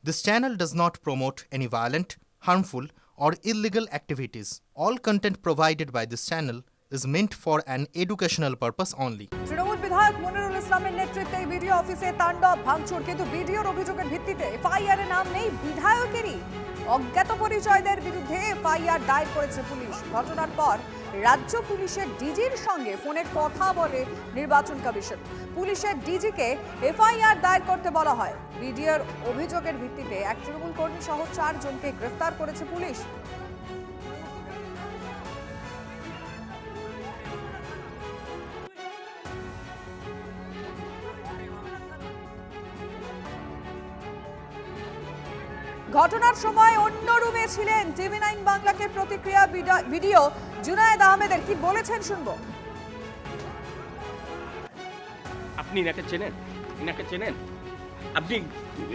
This channel does not promote any violent, harmful, or illegal activities. All content provided by this channel is meant for an educational purpose only. Trinamool বিধায়ক মনিরুল ইসলামের নেতৃত্বে BDO অফিসে তাণ্ডব ভাঙচুর, কিন্তু বিডিওর অভিযোগের ভিত্তিতে এফআইআর এর নাম নেই বিধায়কেরই। অজ্ঞাত পরিচয়দের বিরুদ্ধে এফআইআর দায়ের করেছে পুলিশ। ঘটনার পর রাজ্য পুলিশের ডিজির সঙ্গে ফোনে কথা বলে নির্বাচন কমিশন। পুলিশের ডিজিকে এফআইআর দায়ের করতে বলা হয়। বিডিওর অভিযোগের ভিত্তিতে এক তৃণমূল কর্মী সহ 4 জনকে গ্রেফতার করেছে পুলিশ। ঘটনার সময় অন্য রুমে ছিলেন টিভি9 বাংলাকে প্রতিক্রিয়া ভিডিও জুনায়েদ আহমেদের। কি বলেছেন শুনবো। আপনি এনাকে চেনেন? আপনি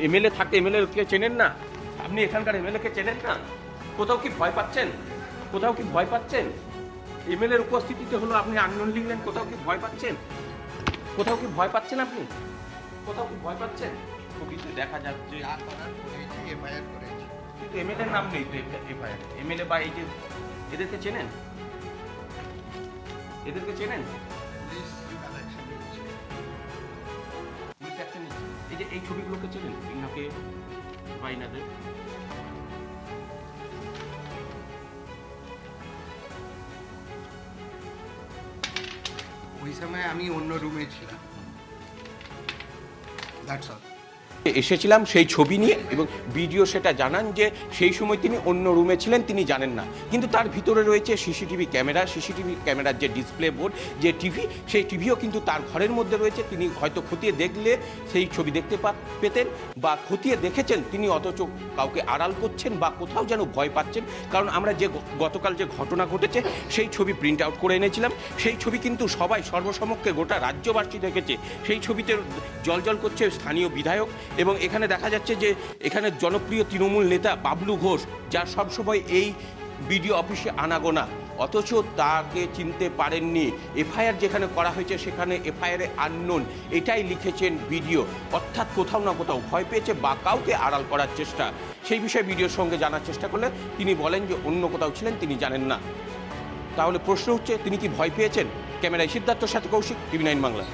এমএলএ থাকতে এমএলএ কে চেনেন না? আপনি এখানকার এমএলএ কে চেনেন না? কোথাও কি ভয় পাচ্ছেন? এমএলএর উপস্থিতিতে হলো আপনি আন্দোলন লিখলেন, কোথাও কি ভয় পাচ্ছেন? আপনি কোথাও কি ভয় পাচ্ছেন? ছবিতে দেখা যাচ্ছে কিন্তু এমএলএর নাম নেই তো এফআইআর। এমএলএ বা এই যে এদেরকে চেনেন? পুলিশ অ্যাকশন নিচ্ছে। এই যে এই ছবিগুলোকে চেনেন ইনাকে বা ইনাদের? ওই সময় আমি অন্য রুমে ছিলাম। That's all. এসেছিলাম সেই ছবি নিয়ে, এবং ভিডিও সেটা জানান যে সেই সময় তিনি অন্য রুমে ছিলেন, তিনি জানেন না। কিন্তু তার ভিতরে রয়েছে সিসিটিভি ক্যামেরার যে ডিসপ্লে বোর্ড, যে টিভি, সেই টিভিও কিন্তু তার ঘরের মধ্যে রয়েছে। তিনি হয়তো খতিয়ে দেখলে সেই ছবি দেখতে পেতেন, বা খতিয়ে দেখেছেন তিনি, অথচ কাউকে আড়াল করছেন বা কোথাও যেন ভয় পাচ্ছেন। কারণ আমরা যে গতকাল যে ঘটনা ঘটেছে সেই ছবি প্রিন্ট আউট করে এনেছিলাম। সেই ছবি কিন্তু সবাই সর্বসমক্ষে গোটা রাজ্যবাসী দেখেছে। সেই ছবিতে জলজল করছে স্থানীয় বিধায়ক, এবং এখানে দেখা যাচ্ছে যে এখানে জনপ্রিয় তৃণমূল নেতা বাবলু ঘোষ, যার সবসময় এই বিডিও অফিসে আনাগোনা, অথচ তাকে চিনতে পারেননি। এফআইআর যেখানে করা হয়েছে সেখানে এফআইআরে আননোন, এটাই লিখেছেন বিডিও। অর্থাৎ কোথাও না কোথাও ভয় পেয়েছে বা কাউকে আড়াল করার চেষ্টা। সেই বিষয়ে বিডিওর সঙ্গে জানার চেষ্টা করলে তিনি বলেন যে অন্য কোথাও ছিলেন, তিনি জানেন না। তাহলে প্রশ্ন হচ্ছে, তিনি কি ভয় পেয়েছেন? ক্যামেরায় সিদ্ধার্থর সাথে কৌশিক, টিভি9 বাংলা।